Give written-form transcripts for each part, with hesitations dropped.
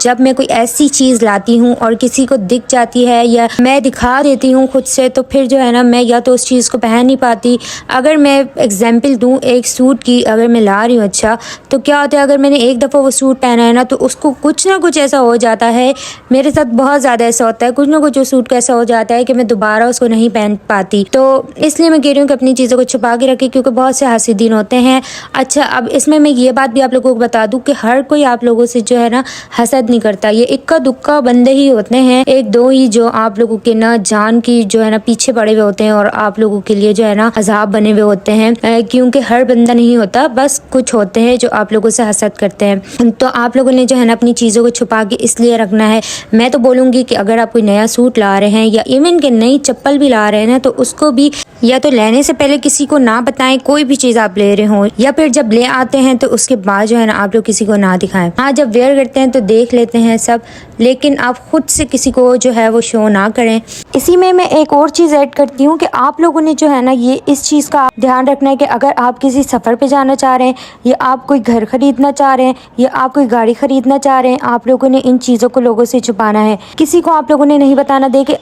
جب میں کوئی ایسی چیز لاتی ہوں اور کسی کو دکھ جاتی ہے یا میں دکھا دیتی ہوں خود سے، تو پھر جو ہے نا میں یا تو اس چیز کو پہن نہیں پاتی۔ اگر میں ایگزامپل دوں ایک سوٹ کی، اگر میں لا رہی ہوں اچھا، تو کیا ہوتا ہے اگر میں نے ایک دفعہ وہ سوٹ پہنا ہے نا تو اس کو کچھ نہ کچھ ایسا ہو جاتا ہے، میرے ساتھ بہت زیادہ ایسا ہوتا ہے، کچھ نہ کچھ اس سوٹ کو ایسا ہو جاتا ہے کہ میں دوبارہ اس کو نہیں پہن پاتی۔ تو اس لیے میں کہہ رہی ہوں کہ اپنی چیزوں کو چھپا کے رکھیں، کیونکہ بہت سے حاسدین ہوتے ہیں۔ اچھا، اب اس میں یہ بات بھی آپ لوگوں کو بتا دوں کہ ہر کوئی آپ لوگوں سے جو ہے نا حسد نہیں کرتا، یہ اکا دکا بندے ہی ہوتے ہیں، ایک دو ہی جو آپ لوگوں کے نا جان کی جو ہے نا پیچھے پڑے ہوئے ہوتے ہیں اور آپ لوگوں کے لیے جو ہے نا عذاب بنے ہوئے ہوتے ہیں، کیونکہ ہر بندہ نہیں ہوتا، بس کچھ ہوتے ہیں جو آپ لوگوں سے حسد کرتے ہیں۔ تو آپ لوگوں نے جو ہے نا اپنی چیزوں کو چھپا کے اس لیے رکھنا ہے۔ میں تو بولوں گی کہ اگر آپ کوئی نیا سوٹ لا رہے ہیں یا ایون کہ نئی چپل بھی لا رہے ہیں تو اس کو بھی یا تو لینے سے پہلے کسی کو نہ بتائیں، کوئی بھی چیز آپ لے رہے ہوں، یا پھر جب لے آتے ہیں تو اس کے بعد جو ہے نا آپ لوگ کسی کو نہ دکھائیں۔ ہاں، جب ویئر کرتے ہیں تو دیکھ لیتے ہیں سب، لیکن آپ خود سے کسی کو جو ہے وہ شو نہ کریں۔ اسی میں ایک اور چیز ایڈ کرتی ہوں کہ آپ لوگوں نے جو ہے نا یہ اس چیز کا دھیان رکھنا ہے کہ اگر آپ کسی سفر پہ جانا چاہ رہے ہیں یا آپ کوئی گھر خریدنا چاہ رہے ہیں یا آپ کوئی گاڑی خریدنا چاہ رہے ہیں، آپ لوگوں نے ان چیزوں کو لوگوں سے چھپانا ہے، کسی کو آپ لوگوں نے نہیں بتانا۔ دیکھیں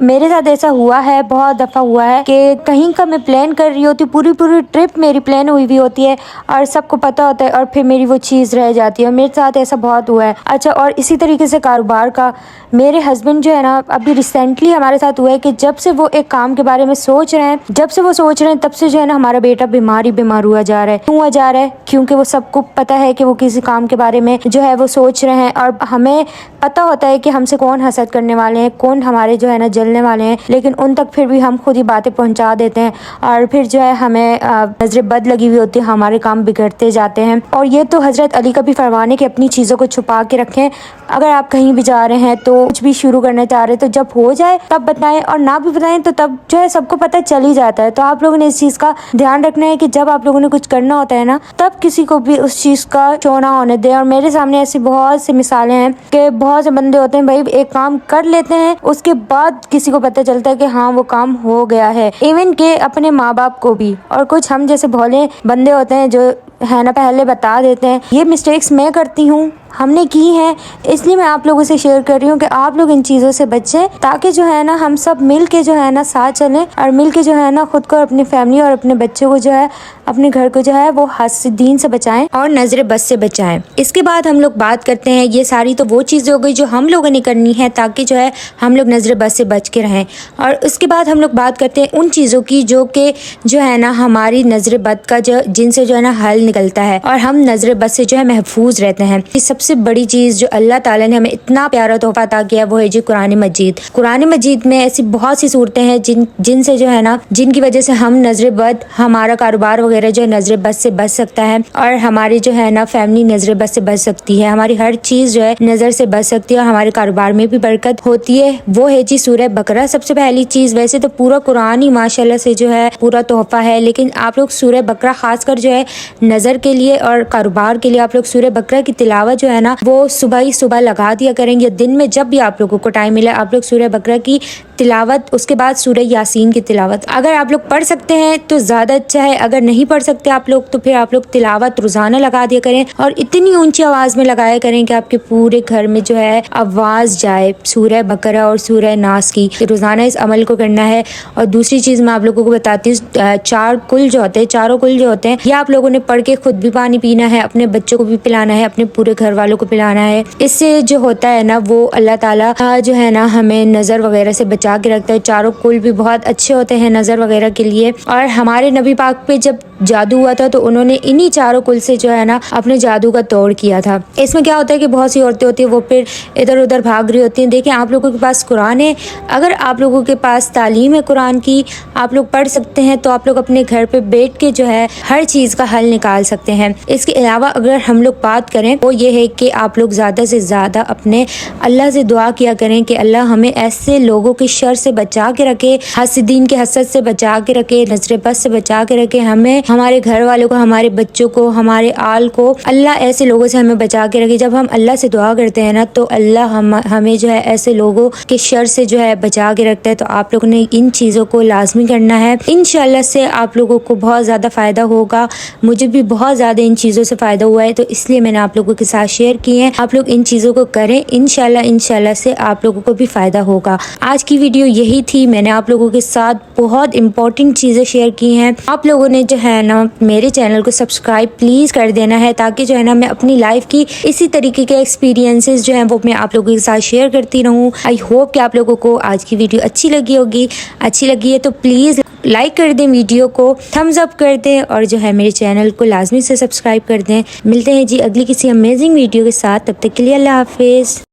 میرے ساتھ ایسا ہوا ہے، بہت دفعہ ہوا ہے کہ کہیں کا میں پلان کر رہی ہوتی، پوری ٹرپ میری پلان ہوئی بھی ہوتی ہے اور سب کو پتہ ہوتا ہے، اور پھر میری وہ چیز رہ جاتی ہے، اور میرے ساتھ ایسا بہت ہوا ہے۔ اچھا، اور اسی طریقے سے کاروبار کا، میرے ہسبینڈ جو ہے نا ابھی ریسنٹلی ہمارے ساتھ ہوا ہے کہ جب سے وہ ایک کام کے بارے میں سوچ رہے ہیں تب سے جو ہے نا ہمارا بیٹا بیمار ہوا جا رہا ہے۔ کیوں ہوا جا رہا ہے؟ کیونکہ وہ سب کو پتہ ہے کہ وہ کسی کام کے بارے میں جو ہے وہ سوچ رہے ہیں، اور ہمیں پتہ ہوتا ہے کہ ہم سے کون حسد کرنے والے ہیں، کون ہمارے جو ہے نا جلنے والے ہیں، لیکن ان تک پھر بھی ہم خود ہی باتیں پہنچا دیتے ہیں، اور پھر جو ہے ہمیں نظر بد لگی ہوئی ہوتی ہے، ہمارے کام بگڑتے جاتے ہیں۔ اور یہ تو حضرت علی کا بھی فرمان ہے کہ اپنی چیزوں کو چھپا کے رکھیں۔ اگر آپ کہیں بھی جا رہے ہیں تو کچھ بھی شروع کرنا چاہ رہے ہیں تو جب ہو جائے تب بتائیں، اور نہ بھی بتائیں تو تب جو ہے سب کو پتہ چل ہی جاتا ہے۔ تو آپ لوگوں نے اس چیز کا دھیان رکھنا ہے کہ جب آپ لوگوں نے کچھ کرنا ہوتا ہے نا تب کسی کو بھی اس چیز کا شو نہ ہونے دیں۔ اور میرے سامنے ایسی بہت سی مثالیں ہیں کہ بہت سے بندے ہوتے ہیں بھائی ایک کام کر لیتے ہیں، اس کے بعد کسی کو پتہ چلتا ہے کہ ہاں وہ کام ہو گیا ہے، ایون کہ اپنے ماں باپ کو بھی۔ اور کچھ ہم جیسے بھولے بندے ہوتے ہیں جو ہے نا پہلے بتا دیتے ہیں۔ یہ مسٹیکس میں کرتی ہوں، ہم نے کی ہیں، اس لیے میں آپ لوگوں سے شیئر کر رہی ہوں کہ آپ لوگ ان چیزوں سے بچیں، تاکہ جو ہے نا ہم سب مل کے جو ہے نا ساتھ چلیں، اور مل کے جو ہے نا خود کو اور اپنی فیملی اور اپنے بچوں کو جو ہے اپنے گھر کو جو ہے وہ حاسدین سے بچائیں اور نظر بد سے بچائیں۔ اس کے بعد ہم لوگ بات کرتے ہیں، یہ ساری تو وہ چیزیں ہو گئی جو ہم لوگوں نے کرنی ہے تاکہ جو ہے ہم لوگ نظر بد سے بچ کے رہیں، اور اس کے بعد ہم لوگ بات کرتے ہیں ان چیزوں کی جو کہ جو ہے نا ہماری نظر بد کا جن سے جو ہے نا حل نکلتا ہے اور ہم نظر بد سے جو ہے محفوظ رہتے ہیں۔ سب سے بڑی چیز جو اللہ تعالیٰ نے ہمیں اتنا پیارا تحفہ عطا کیا وہ ہے جی قرآن مجید۔ قرآن مجید میں ایسی بہت سی صورتیں ہیں جن سے جو ہے نا جن کی وجہ سے ہم نظر بد، ہمارا کاروبار وغیرہ جو ہے نظر بد سے بچ سکتا ہے، اور ہماری جو ہے نا فیملی نظر بد سے بچ سکتی ہے، ہماری ہر چیز جو ہے نظر سے بچ سکتی ہے، اور ہمارے کاروبار میں بھی برکت ہوتی ہے۔ وہ ہے جی سورہ بقرہ، سب سے پہلی چیز۔ ویسے تو پورا قرآن ہی ماشاءاللہ سے جو ہے پورا تحفہ ہے، لیکن آپ لوگ سورہ بقرہ خاص کر جو ہے نظر کے لیے اور کاروبار کے لیے آپ لوگ سورہ بقرہ کی تلاوت جو ہے نا وہ صبح لگا دیا کریں گے، دن میں جب بھی آپ لوگوں کو ٹائم ملے آپ لوگ سورہ بقرہ کی تلاوت، اس کے بعد سورہ یاسین کی تلاوت اگر آپ لوگ پڑھ سکتے ہیں تو زیادہ اچھا ہے، اگر نہیں پڑھ سکتے آپ لوگ تو پھر آپ لوگ تلاوت روزانہ لگا دیا کریں، اور اتنی اونچی آواز میں لگایا کریں کہ آپ کے پورے گھر میں جو ہے آواز جائے سورہ بقرہ اور سورہ ناس کی۔ روزانہ اس عمل کو کرنا ہے۔ اور دوسری چیز میں آپ لوگوں کو بتاتی ہوں، چاروں کل جو ہوتے ہیں یہ آپ لوگوں نے پڑھ کے خود بھی پانی پینا ہے، اپنے بچوں کو بھی پلانا ہے، اپنے پورے گھر والوں کو پلانا ہے۔ اس سے جو ہوتا ہے نا وہ اللہ تعالیٰ جو ہے نا ہمیں نظر وغیرہ سے بچا کے رکھتا ہے۔ چاروں کل بھی بہت اچھے ہوتے ہیں نظر وغیرہ کے لیے، اور ہمارے نبی پاک پہ جب جادو ہوا تھا تو انہوں نے انہی چاروں کل سے جو ہے نا اپنے جادو کا توڑ کیا تھا۔ اس میں کیا ہوتا ہے کہ بہت سی عورتیں ہوتی ہیں وہ پھر ادھر ادھر بھاگ رہی ہوتی ہیں۔ دیکھیں آپ لوگوں کے پاس قرآن ہے، اگر آپ لوگوں کے پاس تعلیم ہے قرآن کی، آپ لوگ پڑھ سکتے ہیں تو آپ لوگ اپنے گھر پہ بیٹھ کے جو ہے ہر چیز کا حل نکال سکتے ہیں۔ اس کے علاوہ اگر ہم لوگ بات کریں وہ یہ ہے کہ آپ لوگ زیادہ سے زیادہ اپنے اللہ سے دعا کیا کریں کہ اللہ ہمیں ایسے لوگوں کے شر سے بچا کے رکھے، حاسدین کے حسد سے بچا کے رکھے، نظر بد سے بچا کے رکھے، ہمیں ہمارے گھر والوں کو، ہمارے بچوں کو، ہمارے آل کو اللہ ایسے لوگوں سے ہمیں بچا کے رکھے۔ جب ہم اللہ سے دعا کرتے ہیں نا تو اللہ ہمیں جو ہے ایسے لوگوں کے شر سے جو ہے بچا کے رکھتا ہے۔ تو آپ لوگوں نے ان چیزوں کو لازمی کرنا ہے، انشاءاللہ سے آپ لوگوں کو بہت زیادہ فائدہ ہوگا۔ مجھے بھی بہت زیادہ ان چیزوں سے فائدہ ہوا ہے، تو اس لیے میں نے آپ لوگوں کے ساتھ شیئر کی ہیں۔ آپ لوگ ان چیزوں کو کریں، انشاءاللہ سے آپ لوگوں کو بھی فائدہ ہوگا۔ آج کی ویڈیو یہی تھی، میں نے آپ لوگوں کے ساتھ بہت امپورٹنٹ چیزیں شیئر کی ہیں۔ آپ لوگوں نے جو ہے نا میرے چینل کو سبسکرائب پلیز کر دینا ہے، تاکہ جو ہے نا میں اپنی لائف کی اسی طریقے کے ایکسپیرینسز جو ہیں وہ میں آپ لوگوں کے ساتھ شیئر کرتی رہوں۔ آئی ہوپ کہ آپ لوگوں کو آج کی ویڈیو اچھی لگی ہوگی۔ اچھی لگی ہے تو پلیز لائک کر دیں، ویڈیو کو تھمز اپ کر دیں، اور جو ہے میرے چینل کو لازمی سے سبسکرائب کر دیں۔ ملتے ہیں جی اگلی کسی امیزنگ ویڈیو کے ساتھ، تب تک کے لیے اللہ حافظ۔